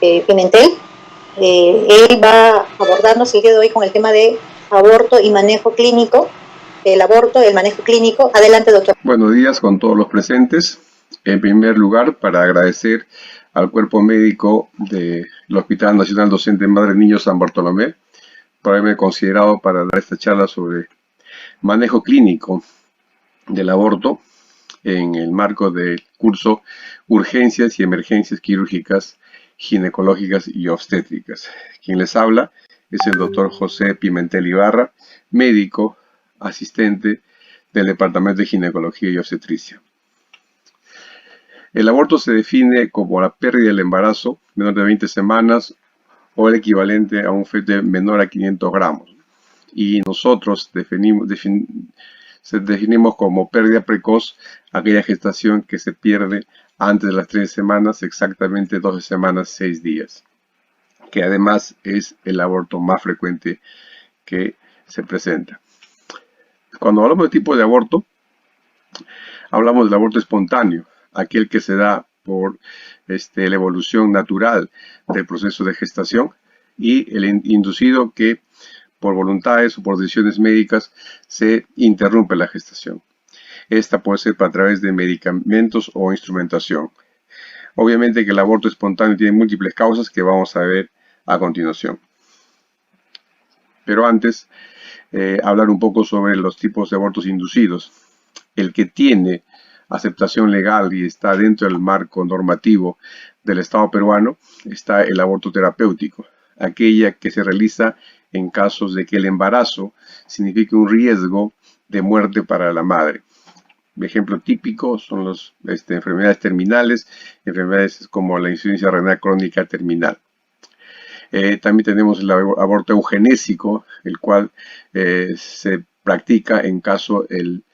Pimentel. Él va a abordarnos el día de hoy con el tema de aborto y manejo clínico. El aborto, el manejo clínico. Adelante, doctor. Buenos días con todos los presentes. En primer lugar, para agradecer al cuerpo médico del Hospital Nacional Docente Madre Niño San Bartolomé por haberme considerado para dar esta charla sobre manejo clínico del aborto en el marco del curso Urgencias y Emergencias Quirúrgicas, Ginecológicas y Obstétricas. Quien les habla es el doctor José Pimentel Ibarra, médico asistente del Departamento de Ginecología y Obstetricia. El aborto se define como la pérdida del embarazo menor de 20 semanas o el equivalente a un feto menor a 500 gramos. Y nosotros definimos como pérdida precoz aquella gestación que se pierde antes de las 3 semanas, exactamente 12 semanas, 6 días, que además es el aborto más frecuente que se presenta. Cuando hablamos de tipo de aborto, hablamos del aborto espontáneo, aquel que se da por la evolución natural del proceso de gestación, y el inducido que por voluntades o por decisiones médicas se interrumpe la gestación. Esta puede ser a través de medicamentos o instrumentación. Obviamente que el aborto espontáneo tiene múltiples causas que vamos a ver a continuación. Pero antes, hablar un poco sobre los tipos de abortos inducidos. El que tiene aceptación legal y está dentro del marco normativo del Estado peruano está el aborto terapéutico, aquella que se realiza en casos de que el embarazo signifique un riesgo de muerte para la madre. Ejemplo típico son las enfermedades terminales, enfermedades como la insuficiencia renal crónica terminal. También tenemos el aborto eugenésico, el cual se practica en caso el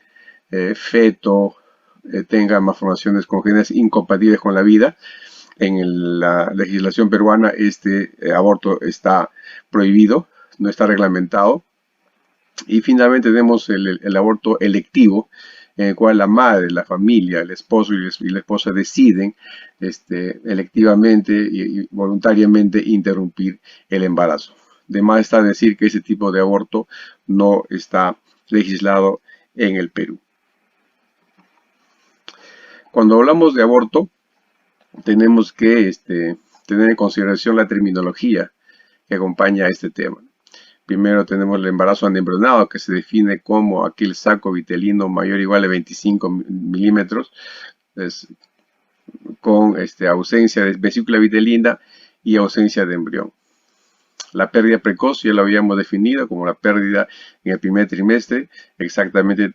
feto tenga malformaciones congénitas incompatibles con la vida. En la legislación peruana este aborto está prohibido, no está reglamentado. Y finalmente tenemos el aborto electivo, en el cual la madre, la familia, el esposo y la esposa deciden electivamente y voluntariamente interrumpir el embarazo. De más está decir que ese tipo de aborto no está legislado en el Perú. Cuando hablamos de aborto, tenemos que tener en consideración la terminología que acompaña a este tema. Primero tenemos el embarazo anembrionado, que se define como aquel saco vitelino mayor o igual a 25 milímetros, con ausencia de vesícula vitelina y ausencia de embrión. La pérdida precoz ya lo habíamos definido como la pérdida en el primer trimestre, exactamente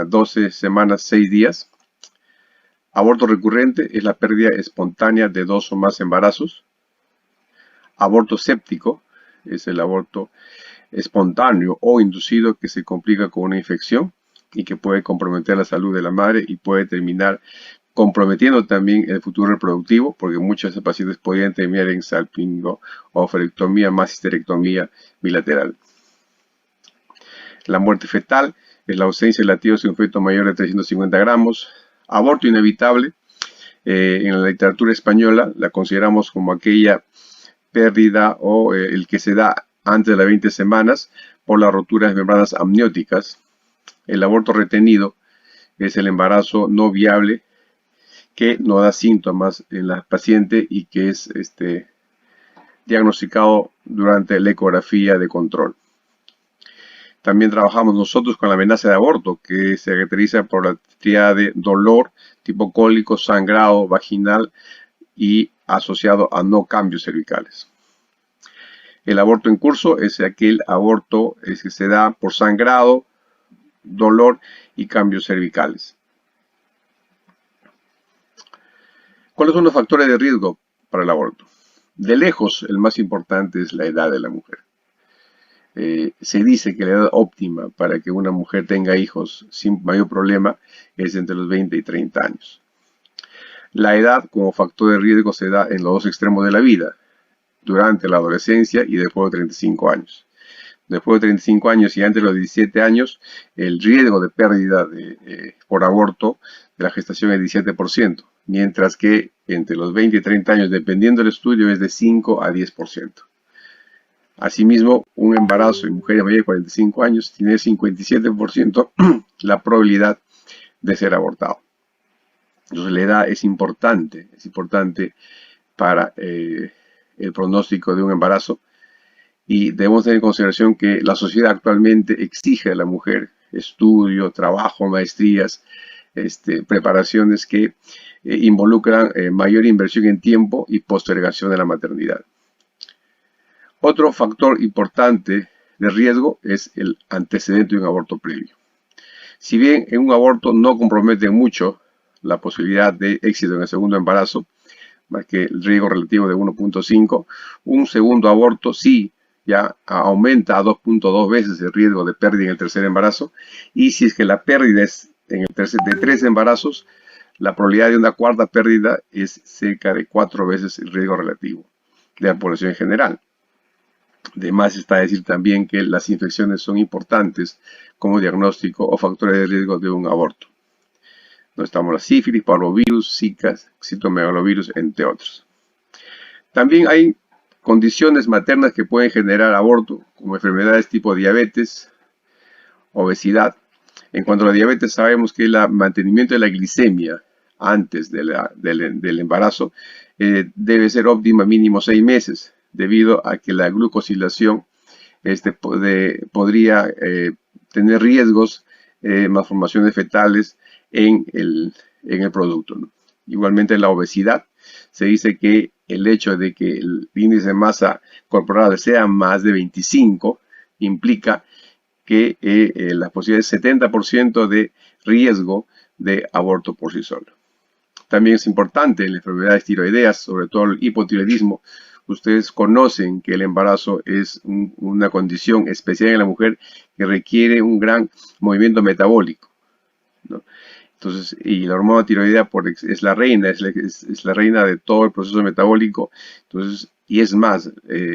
12 semanas, 6 días. Aborto recurrente es la pérdida espontánea de 2 o más embarazos. Aborto séptico es el aborto espontáneo o inducido que se complica con una infección y que puede comprometer la salud de la madre y puede terminar comprometiendo también el futuro reproductivo, porque muchos de pacientes podrían terminar en salpingo o ovarectomía más histerectomía bilateral. La muerte fetal es la ausencia de latidos en un feto mayor de 350 gramos. Aborto inevitable, en la literatura española la consideramos como aquella pérdida o el que se da antes de las 20 semanas por las roturas de membranas amnióticas. El aborto retenido es el embarazo no viable que no da síntomas en la paciente y que es diagnosticado durante la ecografía de control. También trabajamos nosotros con la amenaza de aborto, que se caracteriza por la tríade dolor, tipo cólico, sangrado vaginal y asociado a no cambios cervicales. El aborto en curso es aquel aborto que se da por sangrado, dolor y cambios cervicales. ¿Cuáles son los factores de riesgo para el aborto? De lejos, el más importante es la edad de la mujer. Se dice que la edad óptima para que una mujer tenga hijos sin mayor problema es entre los 20 y 30 años. La edad como factor de riesgo se da en los dos extremos de la vida, durante la adolescencia y después de 35 años. Después de 35 años y antes de los 17 años, el riesgo de pérdida por aborto de la gestación es 17%, mientras que entre los 20 y 30 años, dependiendo del estudio, es de 5 a 10%. Asimismo, un embarazo en mujeres mayores de 45 años tiene 57% la probabilidad de ser abortado. Entonces, la edad es importante para el pronóstico de un embarazo, y debemos tener en consideración que la sociedad actualmente exige a la mujer estudio, trabajo, maestrías, preparaciones que involucran mayor inversión en tiempo y postergación de la maternidad. Otro factor importante de riesgo es el antecedente de un aborto previo. Si bien en un aborto no compromete mucho la posibilidad de éxito en el segundo embarazo, más que el riesgo relativo de 1.5, un segundo aborto sí ya aumenta a 2.2 veces el riesgo de pérdida en el tercer embarazo, y si es que la pérdida es de 3 embarazos, la probabilidad de una cuarta pérdida es cerca de 4 veces el riesgo relativo de la población en general. Además, está a decir también que las infecciones son importantes como diagnóstico o factores de riesgo de un aborto. No estamos la sífilis, parvovirus, zika, citomegalovirus, entre otros. También hay condiciones maternas que pueden generar aborto, como enfermedades tipo diabetes, obesidad. En cuanto a la diabetes, sabemos que el mantenimiento de la glicemia antes del embarazo debe ser óptima mínimo 6 meses, debido a que la glucosilación podría tener riesgos, malformaciones fetales en el producto, ¿no? Igualmente, la obesidad, se dice que el hecho de que el índice de masa corporal sea más de 25 implica que la posibilidad es 70% de riesgo de aborto por sí solo. También es importante en las enfermedades tiroideas, sobre todo el hipotiroidismo. Ustedes conocen que el embarazo es una condición especial en la mujer que requiere un gran movimiento metabólico, ¿no? Entonces, y la hormona tiroidea es la reina, es la reina de todo el proceso metabólico. Entonces, y es más,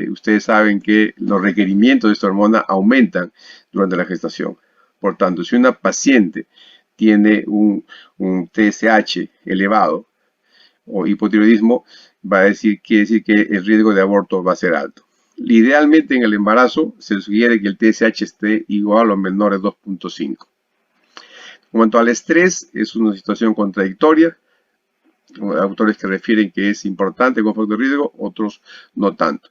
ustedes saben que los requerimientos de esta hormona aumentan durante la gestación. Por tanto, si una paciente tiene un TSH elevado o hipotiroidismo, quiere decir que el riesgo de aborto va a ser alto. Idealmente, en el embarazo se sugiere que el TSH esté igual o menor a 2.5. En cuanto al estrés, es una situación contradictoria. Autores que refieren que es importante como factor de riesgo, otros no tanto.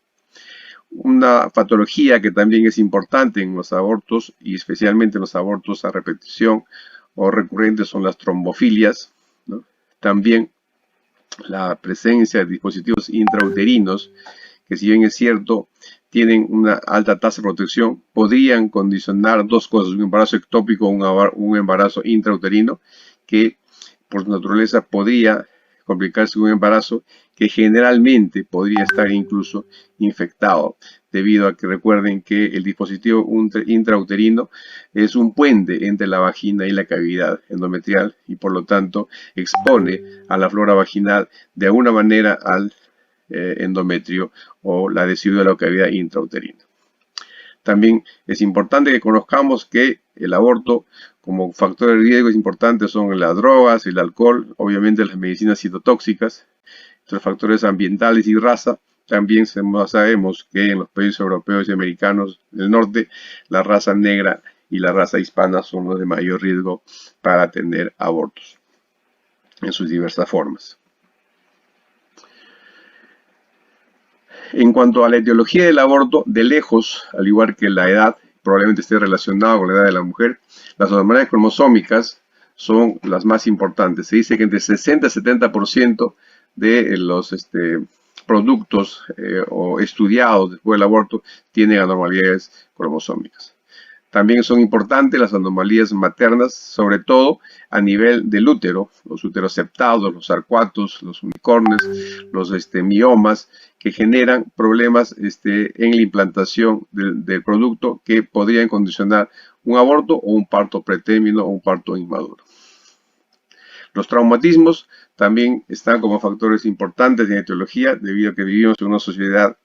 Una patología que también es importante en los abortos, y especialmente en los abortos a repetición o recurrentes, son las trombofilias, ¿no? También la presencia de dispositivos intrauterinos, que si bien es cierto, tienen una alta tasa de protección, podrían condicionar dos cosas: un embarazo ectópico o un embarazo intrauterino, que por su naturaleza podría complicarse un embarazo que generalmente podría estar incluso infectado, debido a que recuerden que el dispositivo intrauterino es un puente entre la vagina y la cavidad endometrial, y por lo tanto expone a la flora vaginal de alguna manera al endometrio o la adhesividad de la cavidad intrauterina. También es importante que conozcamos que el aborto como factor de riesgo es importante son las drogas, el alcohol, obviamente las medicinas citotóxicas, los factores ambientales y raza. También sabemos que en los países europeos y americanos del norte, la raza negra y la raza hispana son los de mayor riesgo para tener abortos en sus diversas formas. En cuanto a la etiología del aborto, de lejos, al igual que la edad, probablemente esté relacionado con la edad de la mujer, las anormalidades cromosómicas son las más importantes. Se dice que entre 60 y 70% de los productos o estudiados después del aborto tienen anormalidades cromosómicas. También son importantes las anomalías maternas, sobre todo a nivel del útero, los uteroceptados, los arcuatos, los unicornes, los miomas, que generan problemas en la implantación del producto que podrían condicionar un aborto o un parto pretérmino o un parto inmaduro. Los traumatismos también están como factores importantes en la etiología, debido a que vivimos en una sociedad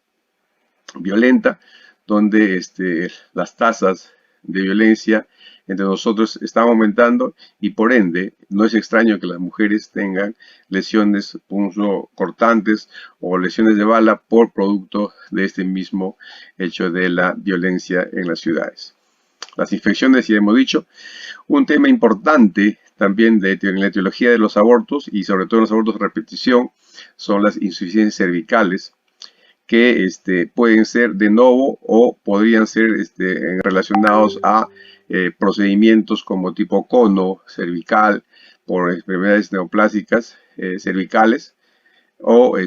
violenta, donde las tasas de violencia entre nosotros está aumentando y por ende no es extraño que las mujeres tengan lesiones punzocortantes o lesiones de bala por producto de este mismo hecho de la violencia en las ciudades. Las infecciones, ya hemos dicho, un tema importante también en la etiología de los abortos y sobre todo en los abortos de repetición son las insuficiencias cervicales que pueden ser de novo o podrían ser relacionados a procedimientos como tipo cono cervical por enfermedades neoplásicas cervicales o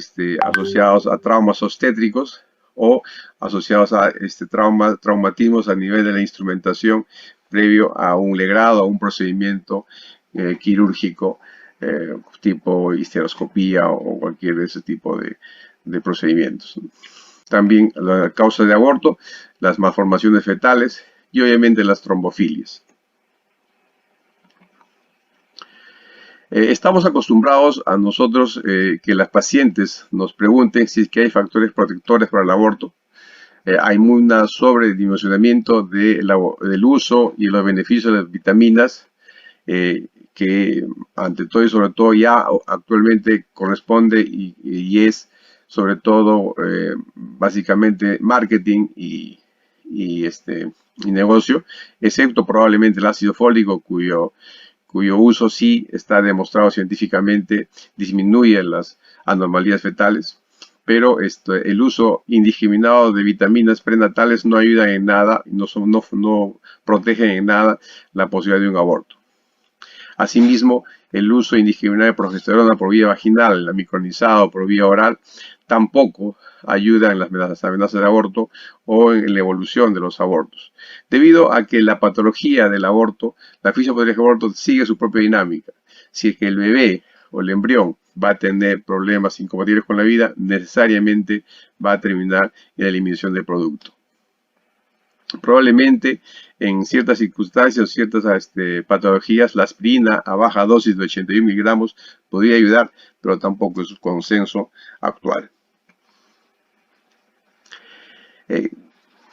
asociados a traumas obstétricos o asociados a traumatismos a nivel de la instrumentación previo a un legrado, a un procedimiento quirúrgico tipo histeroscopía o cualquier de ese tipo de procedimientos. También la causa de aborto, las malformaciones fetales y obviamente las trombofilias. Estamos acostumbrados a nosotros que las pacientes nos pregunten si es que hay factores protectores para el aborto. Hay un sobredimensionamiento del uso y los beneficios de las vitaminas que ante todo y sobre todo ya actualmente corresponde y es sobre todo básicamente marketing y negocio, excepto probablemente el ácido fólico cuyo uso sí está demostrado científicamente disminuye las anormalidades fetales, pero el uso indiscriminado de vitaminas prenatales no ayuda en nada, no protegen en nada la posibilidad de un aborto. Asimismo, el uso indiscriminado de progesterona por vía vaginal, la micronizada o por vía oral, tampoco ayuda en las amenazas de aborto o en la evolución de los abortos. Debido a que la patología del aborto, la fisiopatología del aborto sigue su propia dinámica. Si es que el bebé o el embrión va a tener problemas incompatibles con la vida, necesariamente va a terminar en la eliminación del producto. Probablemente en ciertas circunstancias o ciertas patologías la aspirina a baja dosis de 81 miligramos podría ayudar, pero tampoco es un consenso actual.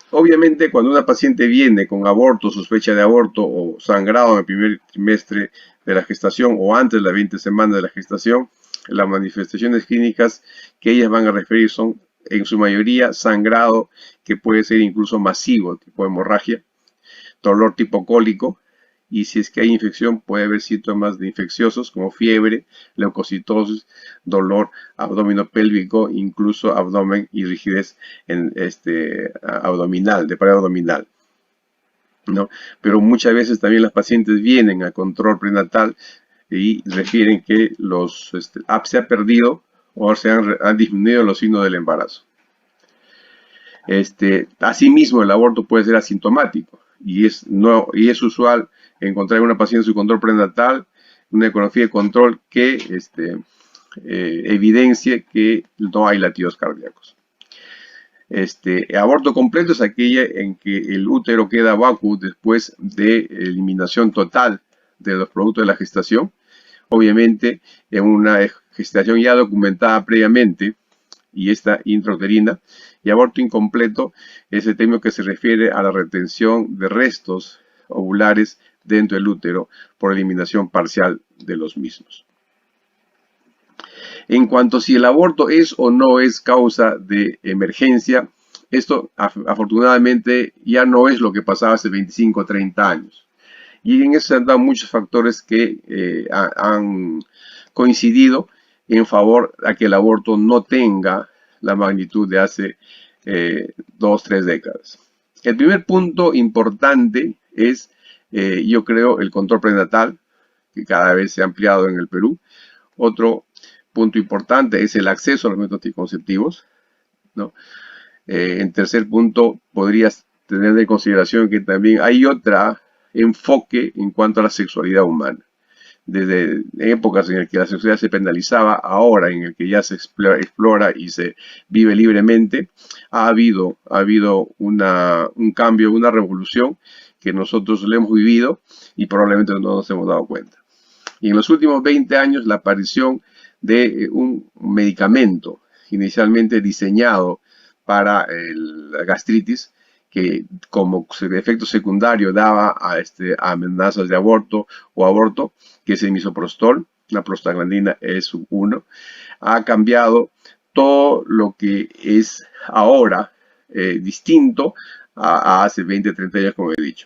Obviamente cuando una paciente viene con aborto, sospecha de aborto o sangrado en el primer trimestre de la gestación o antes de las 20 semanas de la gestación, las manifestaciones clínicas que ellas van a referir son en su mayoría sangrado que puede ser incluso masivo, tipo hemorragia, dolor tipo cólico, y si es que hay infección puede haber síntomas de infecciosos como fiebre, leucocitosis, dolor abdominopélvico, incluso abdomen y rigidez abdominal, de pared abdominal, ¿no? Pero muchas veces también las pacientes vienen a control prenatal y refieren que se ha perdido o se han disminuido los signos del embarazo. Asimismo, el aborto puede ser asintomático y es usual encontrar en una paciente su control prenatal una ecografía de control que evidencie que no hay latidos cardíacos. Aborto completo es aquella en que el útero queda vacuo después de eliminación total de los productos de la gestación. Obviamente, en una gestación ya documentada previamente y esta intrauterina, y aborto incompleto es el término que se refiere a la retención de restos ovulares dentro del útero por eliminación parcial de los mismos. En cuanto a si el aborto es o no es causa de emergencia, esto afortunadamente ya no es lo que pasaba hace 25 o 30 años. Y en eso se han dado muchos factores que han coincidido en favor a que el aborto no tenga la magnitud de hace 2 o 3 décadas. El primer punto importante es, yo creo, el control prenatal, que cada vez se ha ampliado en el Perú. Otro punto importante es el acceso a los métodos anticonceptivos, ¿no? En tercer punto, podrías tener en consideración que también hay otro enfoque en cuanto a la sexualidad humana. Desde épocas en las que la sexualidad se penalizaba, ahora en el que ya se explora y se vive libremente, ha habido un cambio, una revolución que nosotros lo hemos vivido y probablemente no nos hemos dado cuenta. Y en los últimos 20 años, la aparición de un medicamento inicialmente diseñado para la gastritis, que como efecto secundario daba a amenazas de aborto o aborto, que es el misoprostol, la prostaglandina E1, ha cambiado todo lo que es ahora distinto a hace 20, 30 años, como he dicho.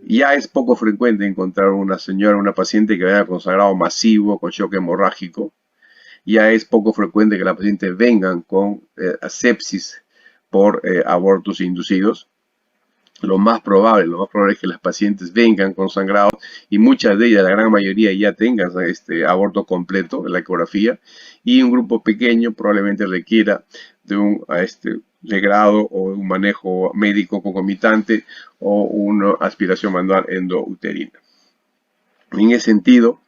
Ya es poco frecuente encontrar una señora, una paciente que venga con sangrado masivo, con shock hemorrágico. Ya es poco frecuente que la paciente vengan con sepsis por abortos inducidos. Lo más probable es que las pacientes vengan con sangrado y muchas de ellas, la gran mayoría, ya tengan aborto completo en la ecografía, y un grupo pequeño probablemente requiera de un regrado o un manejo médico concomitante o una aspiración manual endouterina. En ese sentido,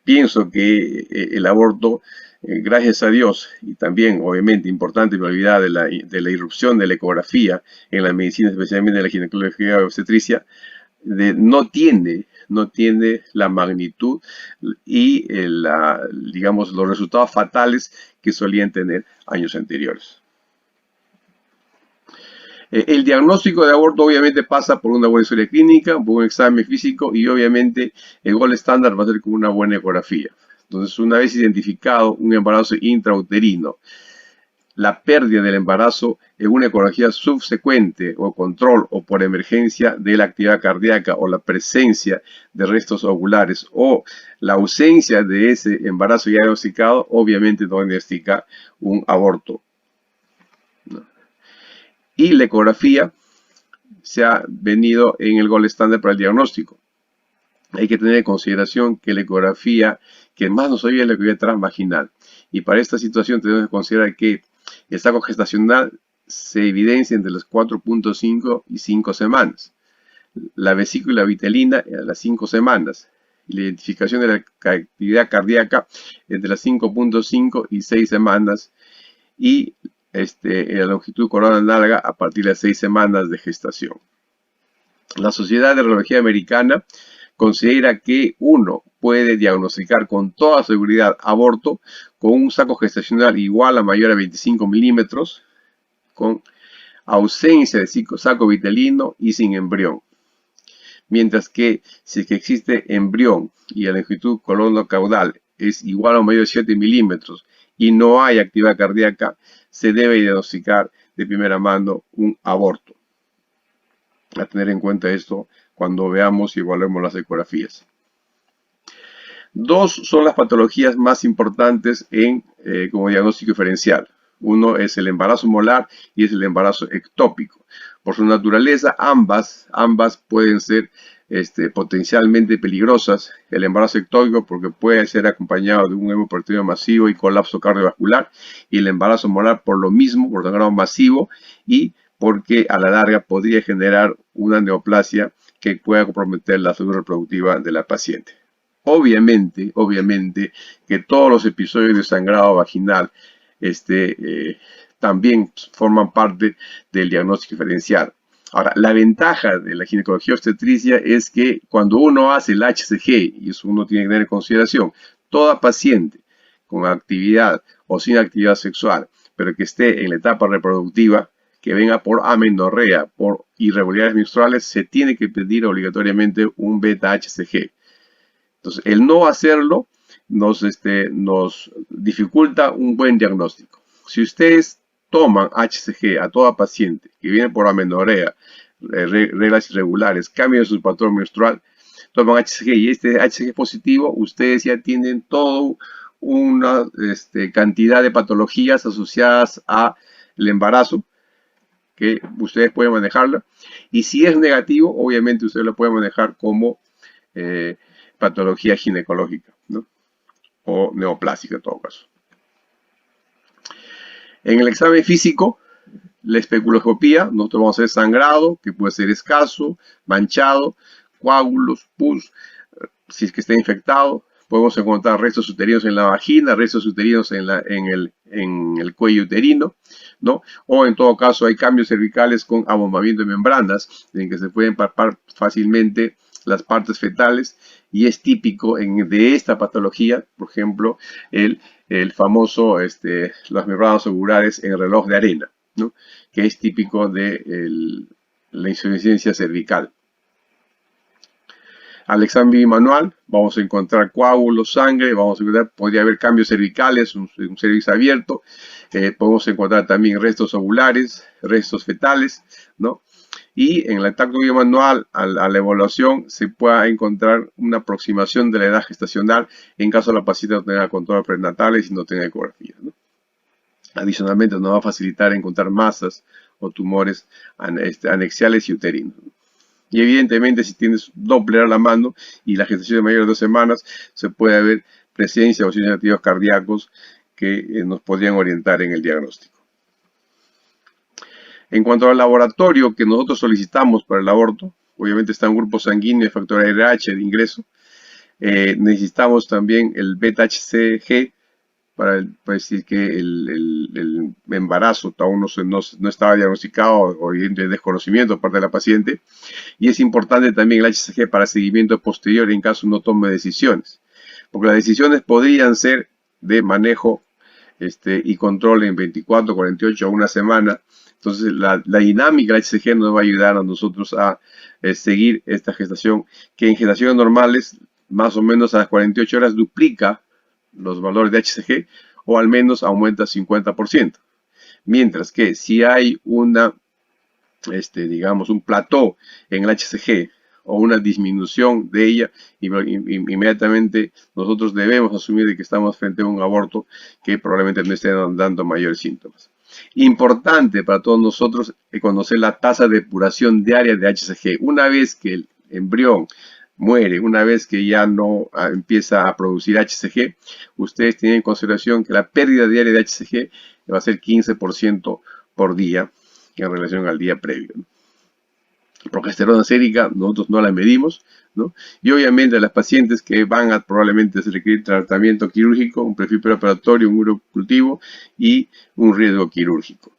pienso que el aborto, gracias a Dios, y también obviamente importante por olvidar de la irrupción de la ecografía en la medicina, especialmente en la ginecología y obstetricia, no tiene la magnitud y digamos, los resultados fatales que solían tener años anteriores. El diagnóstico de aborto obviamente pasa por una buena historia clínica, por un examen físico, y obviamente el gold estándar va a ser con una buena ecografía. Entonces, una vez identificado un embarazo intrauterino, la pérdida del embarazo en una ecografía subsecuente o control o por emergencia de la actividad cardíaca, o la presencia de restos ovulares o la ausencia de ese embarazo ya diagnosticado, obviamente no diagnostica un aborto. Y la ecografía se ha venido en el gold estándar para el diagnóstico. Hay que tener en consideración que la ecografía que más nos ayuda es la ecografía transvaginal. Y para esta situación tenemos que considerar que el saco gestacional se evidencia entre las 4.5 y 5 semanas. La vesícula vitelina a las 5 semanas. Y la identificación de la actividad cardíaca entre las 5.5 y 6 semanas. Y la longitud coronal larga a partir de las 6 semanas de gestación. La Sociedad de Radiología Americana considera que uno puede diagnosticar con toda seguridad aborto con un saco gestacional igual a mayor a 25 milímetros, con ausencia de saco vitelino y sin embrión. Mientras que si es que existe embrión y la longitud coronocaudal es igual o mayor a 7 milímetros y no hay actividad cardíaca, se debe diagnosticar de primera mano un aborto. A tener en cuenta esto cuando veamos y evaluemos las ecografías. Dos son las patologías más importantes como diagnóstico diferencial. Uno es el embarazo molar y es el embarazo ectópico. Por su naturaleza, ambas pueden ser potencialmente peligrosas. El embarazo ectópico porque puede ser acompañado de un hemoperitoneo masivo y colapso cardiovascular, y el embarazo molar por lo mismo, por sangrado masivo, y porque a la larga podría generar una neoplasia que pueda comprometer la salud reproductiva de la paciente. Obviamente que todos los episodios de sangrado vaginal también forman parte del diagnóstico diferencial. Ahora, la ventaja de la ginecología obstetricia es que cuando uno hace el HCG, y eso uno tiene que tener en consideración, toda paciente con actividad o sin actividad sexual, pero que esté en la etapa reproductiva, que venga por amenorrea, por irregularidades menstruales, se tiene que pedir obligatoriamente un beta-HCG. Entonces, el no hacerlo nos dificulta un buen diagnóstico. Si ustedes toman HCG a toda paciente que viene por amenorrea, reglas irregulares, cambio de su patrón menstrual, toman HCG y este HCG positivo, ustedes ya tienen toda una cantidad de patologías asociadas al embarazo que ustedes pueden manejarla, y si es negativo, obviamente ustedes lo pueden manejar como patología ginecológica, ¿no? O neoplásica en todo caso. En el examen físico, la especuloscopía, nosotros vamos a hacer sangrado, que puede ser escaso, manchado, coágulos, pus, si es que está infectado. Podemos encontrar restos uterinos en la vagina, restos uterinos en el cuello uterino, ¿no? O en todo caso hay cambios cervicales con abombamiento de membranas, en que se pueden palpar fácilmente las partes fetales, y es típico de esta patología, por ejemplo, el famoso, las membranas ovulares en reloj de arena, ¿no? Que es típico de la insuficiencia cervical. Al examen manual vamos a encontrar coágulos, sangre, vamos a encontrar, podría haber cambios cervicales, un cervix abierto, podemos encontrar también restos ovulares, restos fetales, ¿no? Y en el tacto biomanual, a la evaluación, se pueda encontrar una aproximación de la edad gestacional en caso la paciente no tenga control prenatales y no tenga ecografía, ¿no? Adicionalmente, nos va a facilitar encontrar masas o tumores anexiales y uterinos. Y evidentemente, si tienes Doppler a la mano y la gestación es mayor de 2 semanas, se puede ver presencia o signos activos cardíacos que nos podrían orientar en el diagnóstico. En cuanto al laboratorio que nosotros solicitamos para el aborto, obviamente está un grupo sanguíneo, factor ARH de ingreso. Necesitamos también el beta-HCG para decir que el embarazo aún no estaba diagnosticado o hay desconocimiento por parte de la paciente. Y es importante también el HCG para seguimiento posterior en caso no tome decisiones. Porque las decisiones podrían ser de manejo y control en 24, 48 o una semana. Entonces la dinámica del HCG nos va a ayudar a nosotros a seguir esta gestación, que en gestaciones normales más o menos a las 48 horas duplica los valores de HCG o al menos aumenta 50%. Mientras que si hay una, digamos, un plató en el HCG o una disminución de ella, inmediatamente nosotros debemos asumir de que estamos frente a un aborto que probablemente no esté dando mayores síntomas. Importante para todos nosotros conocer la tasa de depuración diaria de HCG. Una vez que el embrión muere, una vez que ya no empieza a producir HCG, ustedes tienen en consideración que la pérdida diaria de HCG va a ser 15% por día en relación al día previo, ¿no? Progesterona sérica nosotros no la medimos, ¿no? Y obviamente las pacientes que van a probablemente requerir tratamiento quirúrgico, un perfil preoperatorio, un urocultivo y un riesgo quirúrgico.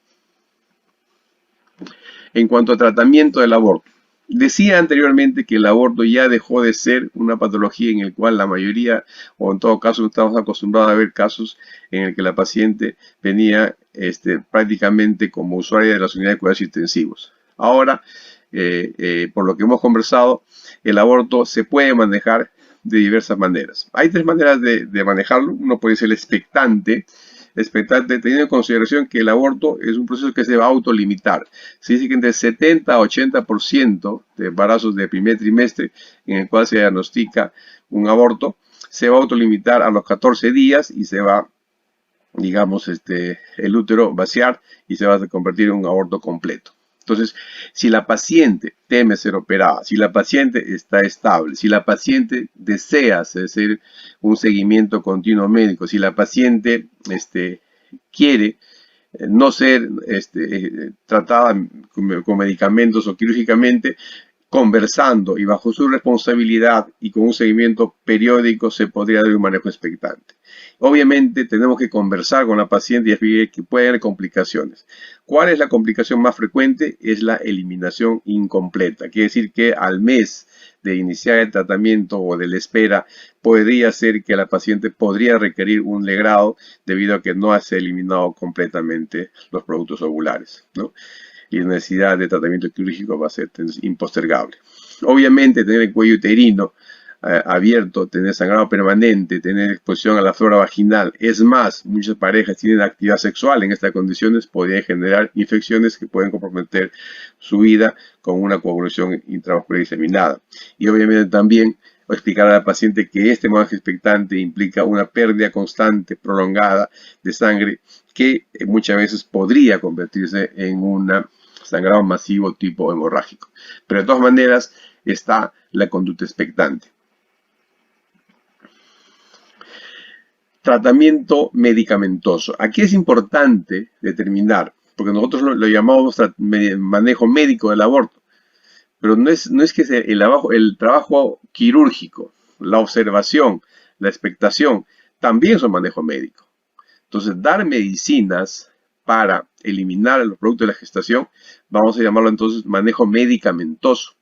En cuanto a tratamiento del aborto, decía anteriormente que el aborto ya dejó de ser una patología en el cual la mayoría, o en todo caso estamos acostumbrados a ver casos en el que la paciente venía prácticamente como usuaria de las unidades de cuidados intensivos. Ahora, por lo que hemos conversado, el aborto se puede manejar de diversas maneras. Hay 3 maneras de manejarlo. Uno puede ser expectante, teniendo en consideración que el aborto es un proceso que se va a autolimitar. Se dice que entre 70 a 80% de embarazos de primer trimestre en el cual se diagnostica un aborto, se va a autolimitar a los 14 días y se va, digamos, el útero vaciar y se va a convertir en un aborto completo. Entonces, si la paciente teme ser operada, si la paciente está estable, si la paciente desea hacer un seguimiento continuo médico, si la paciente quiere no ser tratada con medicamentos o quirúrgicamente, conversando y bajo su responsabilidad y con un seguimiento periódico se podría dar un manejo expectante. Obviamente tenemos que conversar con la paciente y explicar que puede haber complicaciones. ¿Cuál es la complicación más frecuente? Es la eliminación incompleta. Quiere decir que al mes de iniciar el tratamiento o de la espera, podría ser que la paciente podría requerir un legrado debido a que no ha eliminado completamente los productos ovulares, ¿no? Y la necesidad de tratamiento quirúrgico va a ser impostergable. Obviamente tener el cuello uterino abierto, tener sangrado permanente, tener exposición a la flora vaginal. Es más, muchas parejas tienen actividad sexual en estas condiciones, podrían generar infecciones que pueden comprometer su vida con una coagulación intravascular diseminada. Y obviamente también explicar a la paciente que este manejo expectante implica una pérdida constante, prolongada de sangre que muchas veces podría convertirse en un sangrado masivo tipo hemorrágico. Pero de todas maneras está la conducta expectante. Tratamiento medicamentoso. Aquí es importante determinar, porque nosotros lo llamamos manejo médico del aborto, pero no es que sea el trabajo quirúrgico, la observación, la expectación, también son manejo médico. Entonces, dar medicinas para eliminar los productos de la gestación, vamos a llamarlo entonces manejo medicamentoso,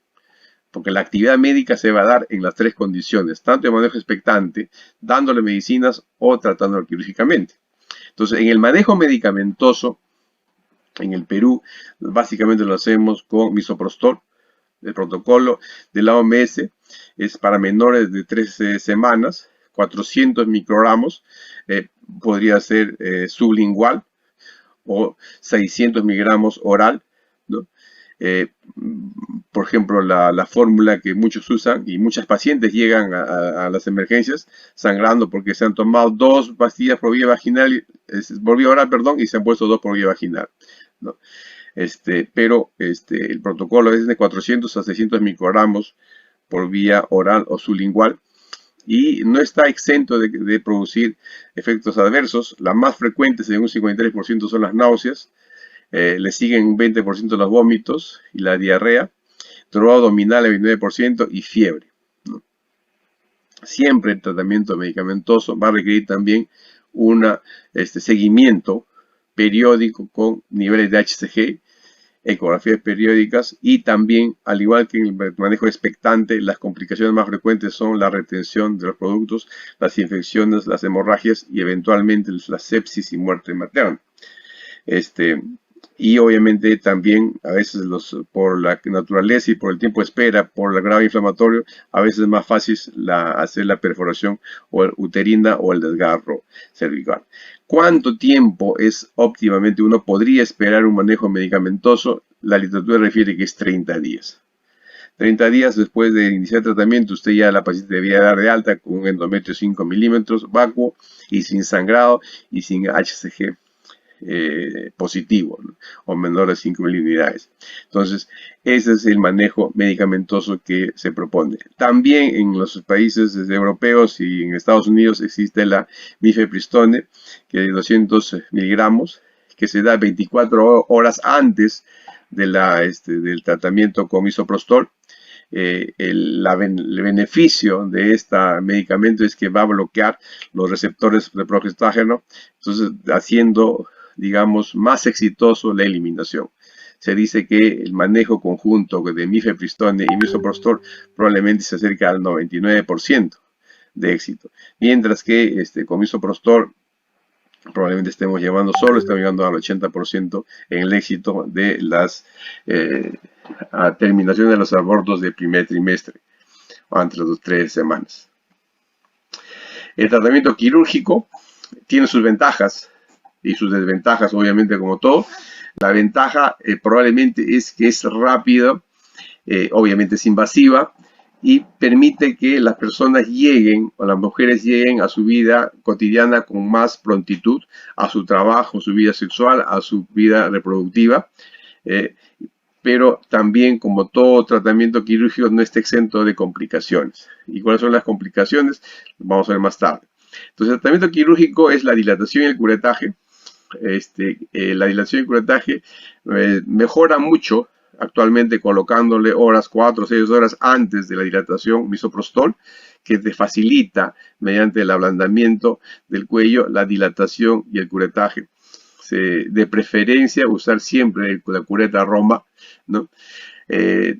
porque la actividad médica se va a dar en las 3 condiciones, tanto de manejo expectante, dándole medicinas o tratándolo quirúrgicamente. Entonces, en el manejo medicamentoso, En el Perú, básicamente lo hacemos con misoprostol. El protocolo de la OMS es para menores de 13 semanas, 400 microgramos, podría ser sublingual o 600 miligramos oral, ¿no? Eh, por ejemplo, la fórmula que muchos usan y muchas pacientes llegan a las emergencias sangrando porque se han tomado 2 pastillas por vía vaginal, por vía oral, perdón, y se han puesto 2 por vía vaginal, ¿no? Pero el protocolo es de 400 a 600 microgramos por vía oral o sublingual y no está exento de producir efectos adversos. Las más frecuentes, en un 53%, son las náuseas, le siguen un 20% los vómitos y la diarrea, dolor abdominal el 29% y fiebre, ¿no? Siempre el tratamiento medicamentoso va a requerir también un seguimiento periódico con niveles de HCG, ecografías periódicas y también, al igual que en el manejo expectante, las complicaciones más frecuentes son la retención de los productos, las infecciones, las hemorragias y eventualmente la sepsis y muerte materna. Y obviamente también a veces por la naturaleza y por el tiempo de espera, por el grado inflamatorio, a veces es más fácil hacer la perforación uterina o el desgarro cervical. ¿Cuánto tiempo es óptimamente uno podría esperar un manejo medicamentoso? La literatura refiere que es 30 días. 30 días después de iniciar el tratamiento, usted ya la paciente debía dar de alta con un endometrio 5 milímetros vacuo y sin sangrado y sin HCG positivo, ¿no? O menor de 5.000 unidades. Entonces, ese es el manejo medicamentoso que se propone. También en los países europeos y en Estados Unidos existe la mifepristone, que es de 200 miligramos, que se da 24 horas antes de del tratamiento con misoprostol. El beneficio de este medicamento es que va a bloquear los receptores de progestágeno, entonces haciendo, digamos, más exitoso la eliminación. Se dice que el manejo conjunto de mifepristone y misoprostol probablemente se acerca al 99% de éxito, mientras que con misoprostol probablemente estamos llegando al 80% en el éxito de las terminación de los abortos del primer trimestre, o entre las 3 semanas. El tratamiento quirúrgico tiene sus ventajas y sus desventajas, obviamente, como todo. La ventaja probablemente es que es rápido, obviamente es invasiva y permite que las personas lleguen, o las mujeres lleguen a su vida cotidiana con más prontitud, a su trabajo, a su vida sexual, a su vida reproductiva. Pero también, como todo tratamiento quirúrgico, no está exento de complicaciones. ¿Y cuáles son las complicaciones? Vamos a ver más tarde. Entonces, el tratamiento quirúrgico es la dilatación y el curetaje. La dilatación y el curetaje mejora mucho actualmente colocándole 4 o 6 horas antes de la dilatación misoprostol, que te facilita mediante el ablandamiento del cuello la dilatación y el curetaje. De preferencia usar siempre la cureta Roma, ¿no?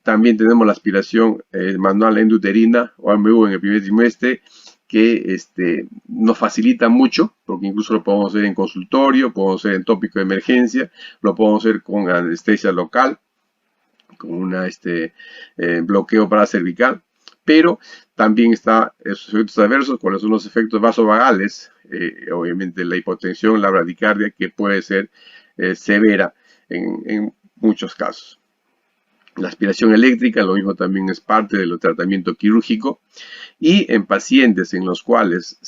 También tenemos la aspiración manual endouterina o AMU en el primer trimestre, que nos facilita mucho, porque incluso lo podemos hacer en consultorio, podemos hacer en tópico de emergencia, lo podemos hacer con anestesia local, con un bloqueo paracervical, pero también está esos efectos adversos, cuáles son los efectos vasovagales, obviamente la hipotensión, la bradicardia, que puede ser severa en muchos casos. La aspiración eléctrica, lo mismo, también es parte del tratamiento quirúrgico, y en pacientes en los cuales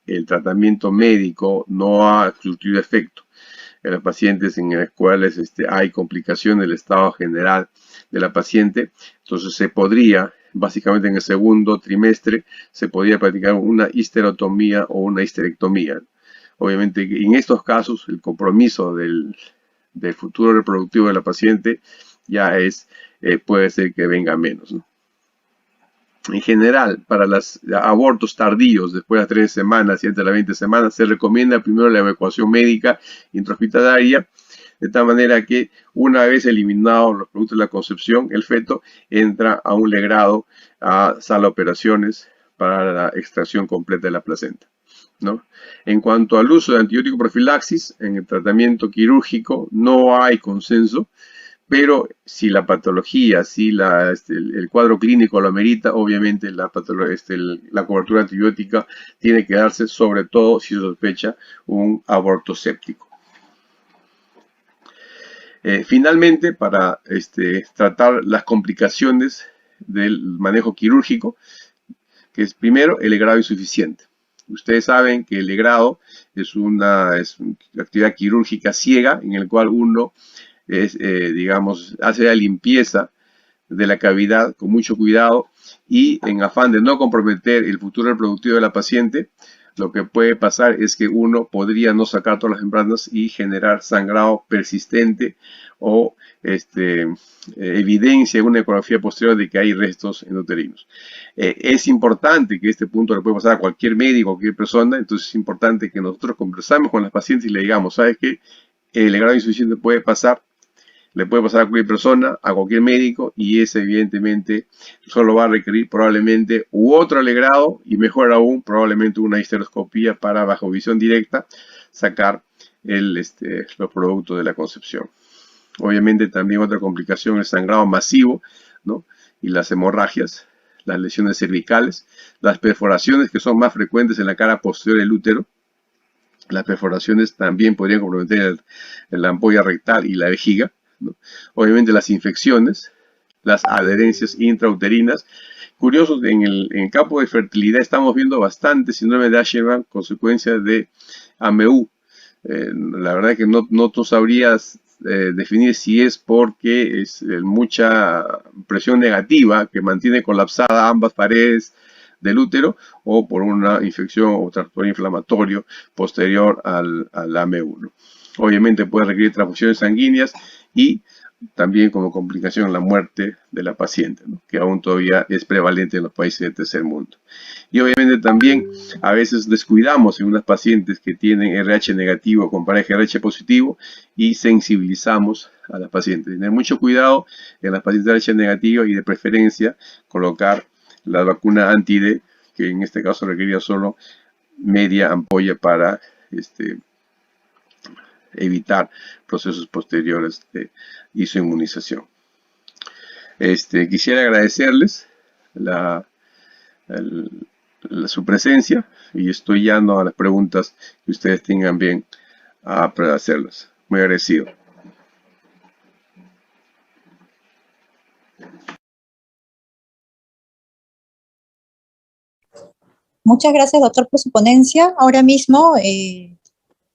el tratamiento médico no ha surtido efecto, en los pacientes en los cuales hay complicaciones del estado general de la paciente, entonces se podría, básicamente en el segundo trimestre, se podría practicar una histerotomía o una histerectomía. Obviamente en estos casos el compromiso del futuro reproductivo de la paciente ya puede ser que venga menos, ¿no? En general, para los abortos tardíos después de las 3 semanas y antes de las 20 semanas, se recomienda primero la evacuación médica intrahospitalaria, de tal manera que una vez eliminados los productos de la concepción, el feto entra a un legrado a sala de operaciones para la extracción completa de la placenta. ¿no? En cuanto al uso de antibiótico profilaxis, en el tratamiento quirúrgico no hay consenso, pero si la patología, si el cuadro clínico lo amerita, obviamente la cobertura antibiótica tiene que darse, sobre todo si se sospecha un aborto séptico. Finalmente, para tratar las complicaciones del manejo quirúrgico, que es primero el legrado insuficiente. Ustedes saben que el legrado es una actividad quirúrgica ciega en el cual uno digamos, hace la limpieza de la cavidad con mucho cuidado y en afán de no comprometer el futuro reproductivo de la paciente, lo que puede pasar es que uno podría no sacar todas las membranas y generar sangrado persistente o evidencia en una ecografía posterior de que hay restos endoterinos. Es importante que este punto le puede pasar a cualquier médico, a cualquier persona, entonces es importante que nosotros conversamos con las pacientes y le digamos, ¿sabes qué? El grado insuficiente puede pasar, le puede pasar a cualquier persona, a cualquier médico, y ese evidentemente solo va a requerir probablemente u otro alegrado, y mejor aún, probablemente una histeroscopía para, bajo visión directa, sacar los productos de la concepción. Obviamente también otra complicación es el sangrado masivo, ¿no? Y las hemorragias, las lesiones cervicales, las perforaciones que son más frecuentes en la cara posterior del útero. Las perforaciones también podrían comprometer la ampolla rectal y la vejiga, ¿no? Obviamente las infecciones, las adherencias intrauterinas. Curioso, en el campo de fertilidad estamos viendo bastante síndrome de Asherman, consecuencia de AMU. La verdad que no tú sabrías definir si es porque es mucha presión negativa que mantiene colapsada ambas paredes del útero o por una infección o trastorno inflamatorio posterior al AMU, ¿no? Obviamente puede requerir transfusiones sanguíneas y también como complicación la muerte de la paciente, ¿no? Que aún todavía es prevalente en los países del tercer mundo. Y obviamente también a veces descuidamos en unas pacientes que tienen RH negativo con pareja RH positivo y sensibilizamos a las pacientes. Tener mucho cuidado en las pacientes RH negativas y de preferencia colocar la vacuna anti-D, que en este caso requería solo media ampolla para evitar procesos posteriores de isoinmunización. Quisiera agradecerles su presencia y estoy yendo a las preguntas que ustedes tengan bien a hacerlas. Muy agradecido. Muchas gracias, doctor, por su ponencia. Ahora mismo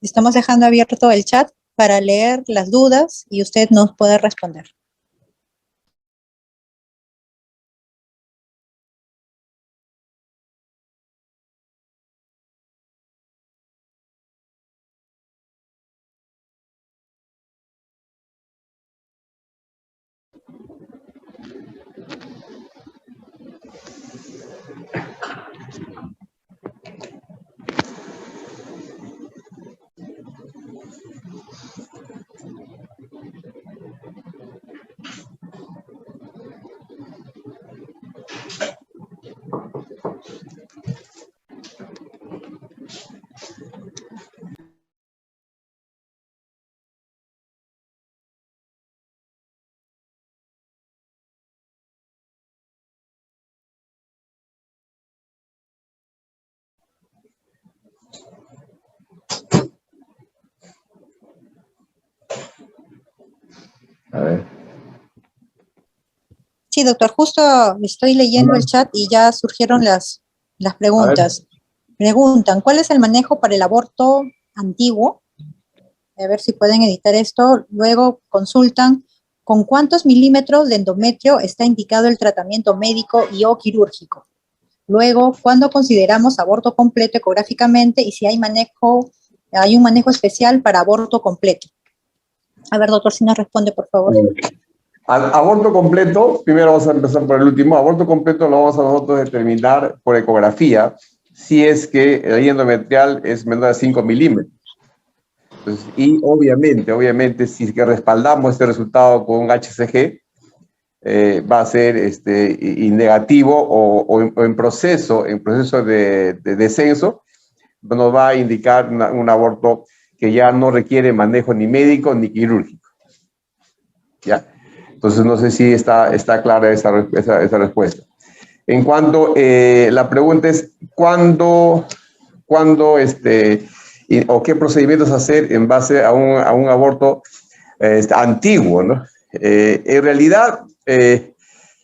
estamos dejando abierto el chat para leer las dudas y usted nos puede responder. A ver. Sí, doctor, justo estoy leyendo el chat y ya surgieron las preguntas. Preguntan, ¿cuál es el manejo para el aborto antiguo? A ver si pueden editar esto. Luego consultan, ¿con cuántos milímetros de endometrio está indicado el tratamiento médico y o quirúrgico? Luego, ¿cuándo consideramos aborto completo ecográficamente y si hay un manejo especial para aborto completo? A ver, doctor, si nos responde, por favor. Aborto completo, primero vamos a empezar por el último. Aborto completo lo vamos a nosotros determinar por ecografía si es que el endometrial es menor a 5 milímetros. Entonces, y obviamente, si es que respaldamos este resultado con un HCG, va a ser negativo o en proceso de descenso, nos va a indicar un aborto que ya no requiere manejo ni médico ni quirúrgico. ¿Ya? Entonces, no sé si está clara esa respuesta. En cuanto, la pregunta es, ¿cuándo o qué procedimientos hacer en base a un aborto antiguo, ¿no? En realidad,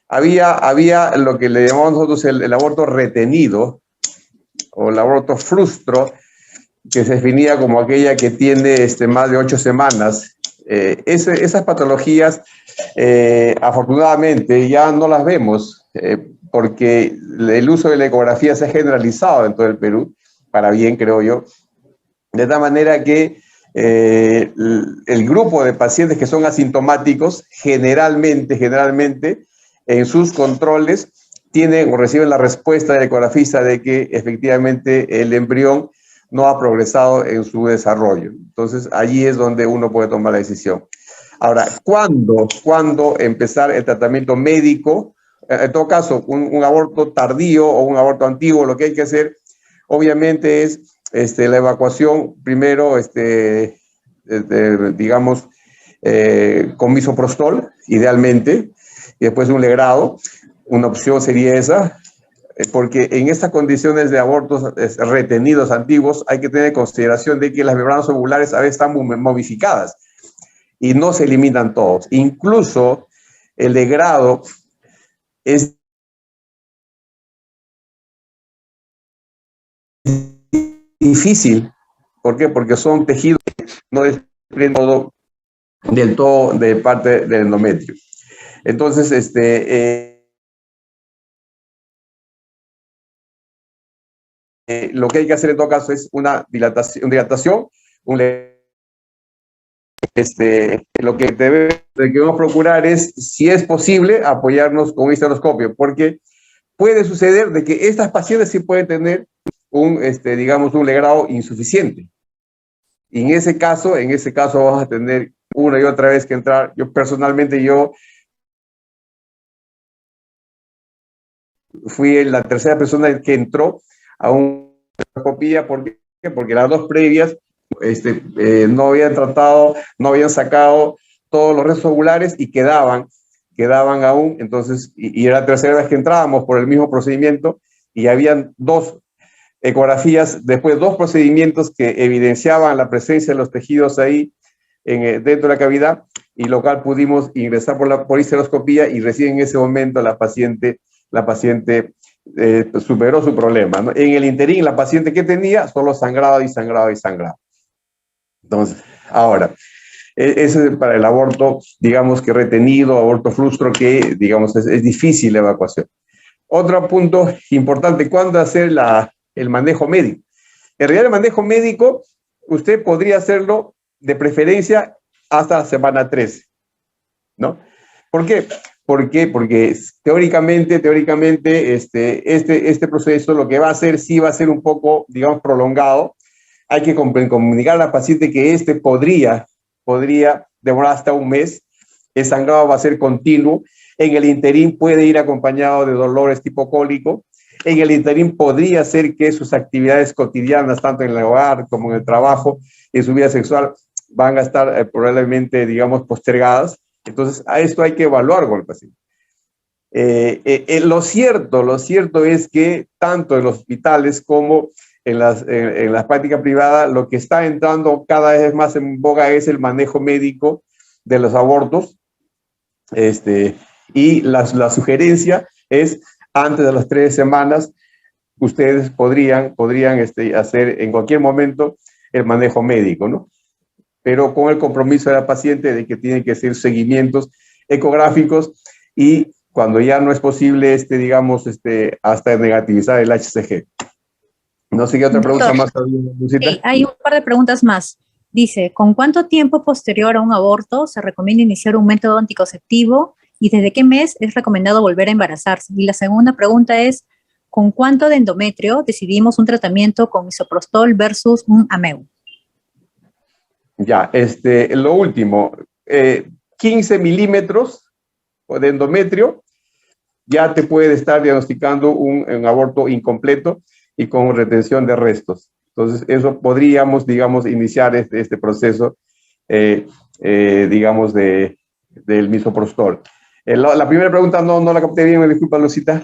había lo que le llamamos nosotros el aborto retenido, o el aborto frustro, que se definía como aquella que tiene más de 8 semanas. Esas patologías, afortunadamente, ya no las vemos, porque el uso de la ecografía se ha generalizado en todo el Perú, para bien, creo yo, de tal manera que el grupo de pacientes que son asintomáticos, generalmente, en sus controles, tienen o reciben la respuesta del ecografista de que efectivamente el embrión no ha progresado en su desarrollo. Entonces, allí es donde uno puede tomar la decisión. Ahora, ¿cuándo empezar el tratamiento médico? En todo caso, un aborto tardío o un aborto antiguo, lo que hay que hacer, obviamente, es la evacuación, primero, digamos, con misoprostol, idealmente, y después un legrado. Una opción sería esa, porque en estas condiciones de abortos retenidos antiguos hay que tener en consideración de que las membranas ovulares a veces están momificadas y no se eliminan todos. Incluso el legrado es difícil. ¿Por qué? Porque son tejidos que no desprenden del todo de parte del endometrio. Entonces, lo que hay que hacer en todo caso es una dilatación, lo que debemos procurar es, si es posible, apoyarnos con un histeroscopio, porque puede suceder de que estas pacientes sí pueden tener digamos, un legrado insuficiente. Y en ese caso vamos a tener una y otra vez que entrar. Yo personalmente, fui la tercera persona que entró a una endoscopía. ¿Por qué? Porque las dos previas no habían tratado, no habían sacado todos los restos ovulares y quedaban aún. Entonces, y era la tercera vez que entrábamos por el mismo procedimiento, y habían dos ecografías, después dos procedimientos que evidenciaban la presencia de los tejidos ahí dentro de la cavidad, y lo cual pudimos ingresar por histeroscopía, y recién en ese momento la paciente superó su problema, ¿no? En el interín, la paciente que tenía solo sangrado. Entonces, ahora, eso es para el aborto, digamos que retenido, aborto frustro, que digamos es difícil la evacuación. Otro punto importante, ¿cuándo hacer el manejo médico? En realidad, el manejo médico, usted podría hacerlo de preferencia hasta la semana 13, ¿no? ¿Por qué? Porque teóricamente, este proceso lo que va a hacer, sí va a ser un poco, digamos, prolongado. Hay que comunicar a la paciente que podría demorar hasta un mes. El sangrado va a ser continuo. En el interín puede ir acompañado de dolores tipo cólico. En el interín podría ser que sus actividades cotidianas, tanto en el hogar como en el trabajo, en su vida sexual, van a estar probablemente, digamos, postergadas. Entonces, a esto hay que evaluar con el paciente. Lo cierto es que tanto en los hospitales como en las prácticas privadas, lo que está entrando cada vez más en boga es el manejo médico de los abortos. Y la sugerencia es, antes de las 3 semanas, ustedes podrían hacer en cualquier momento el manejo médico, ¿no? Pero con el compromiso de la paciente de que tienen que hacer seguimientos ecográficos, y cuando ya no es posible, digamos, hasta negativizar el HCG. No sé qué otra pregunta más. Sí, hay un par de preguntas más. Dice, ¿con cuánto tiempo posterior a un aborto se recomienda iniciar un método anticonceptivo y desde qué mes es recomendado volver a embarazarse? Y la segunda pregunta es, ¿con cuánto de endometrio decidimos un tratamiento con misoprostol versus un AMEU? Ya, lo último, 15 milímetros de endometrio ya te puede estar diagnosticando un aborto incompleto y con retención de restos. Entonces, eso podríamos, digamos, iniciar este proceso, digamos, del misoprostol. La primera pregunta no la capté bien, me disculpa, Lucita.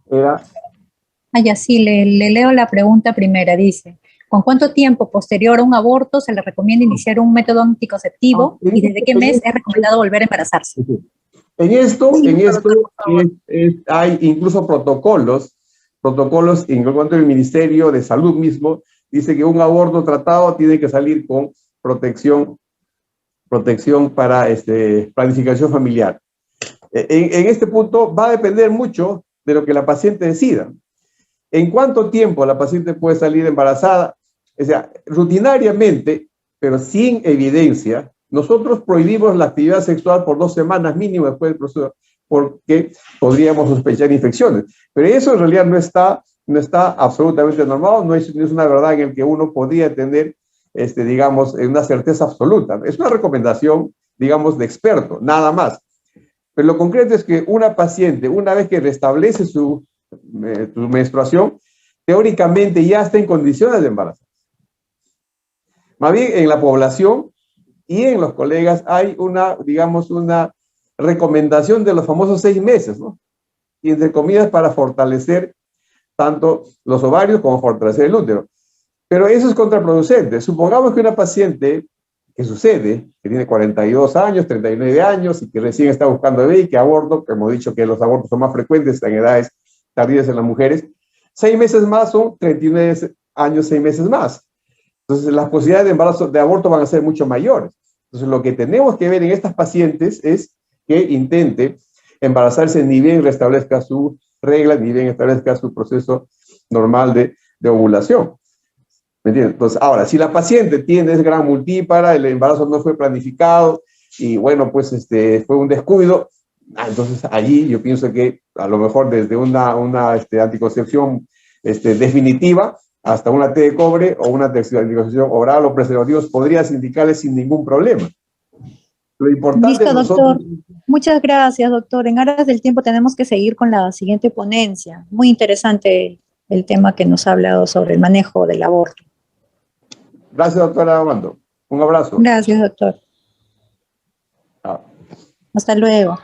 Era... Ya sí, le leo la pregunta primera. Dice, ¿con cuánto tiempo posterior a un aborto se le recomienda iniciar un método anticonceptivo y desde qué mes es recomendado volver a embarazarse? En esto hay incluso protocolos en cuanto al Ministerio de Salud mismo, dice que un aborto tratado tiene que salir con protección para planificación familiar. En este punto va a depender mucho de lo que la paciente decida. ¿En cuánto tiempo la paciente puede salir embarazada? O sea, rutinariamente, pero sin evidencia, nosotros prohibimos la actividad sexual por 2 semanas mínimo después del proceso, porque podríamos sospechar infecciones. Pero eso en realidad no está absolutamente normado, no es una verdad en la que uno podría tener, digamos, una certeza absoluta. Es una recomendación, digamos, de experto, nada más. Pero lo concreto es que una paciente, una vez que restablece su menstruación, teóricamente ya está en condiciones de embarazar. Más bien, en la población y en los colegas hay digamos, una recomendación de los famosos 6 meses, ¿no? Y entre comillas, para fortalecer tanto los ovarios como fortalecer el útero. Pero eso es contraproducente. Supongamos que una paciente, que sucede, que tiene 42 años, 39 años y que recién está buscando bebé y que aborto, que hemos dicho que los abortos son más frecuentes en edades tardías en las mujeres, 6 meses más son 39 años, 6 meses más. Entonces, las posibilidades de embarazo, de aborto van a ser mucho mayores. Entonces, lo que tenemos que ver en estas pacientes es que intente embarazarse ni bien restablezca su regla, ni bien establezca su proceso normal de ovulación. ¿Me entiendes? Entonces, ahora, si la paciente es gran multípara, el embarazo no fue planificado y bueno, pues fue un descuido, entonces allí yo pienso que a lo mejor desde una anticoncepción definitiva hasta una T de cobre o una anticoncepción oral o preservativos podrías indicarles sin ningún problema. Lo importante Listo, doctor. Muchas gracias, doctor. En aras del tiempo tenemos que seguir con la siguiente ponencia. Muy interesante el tema que nos ha hablado sobre el manejo del aborto. Gracias, doctora Amando. Un abrazo. Gracias, doctor. Ah. Hasta luego.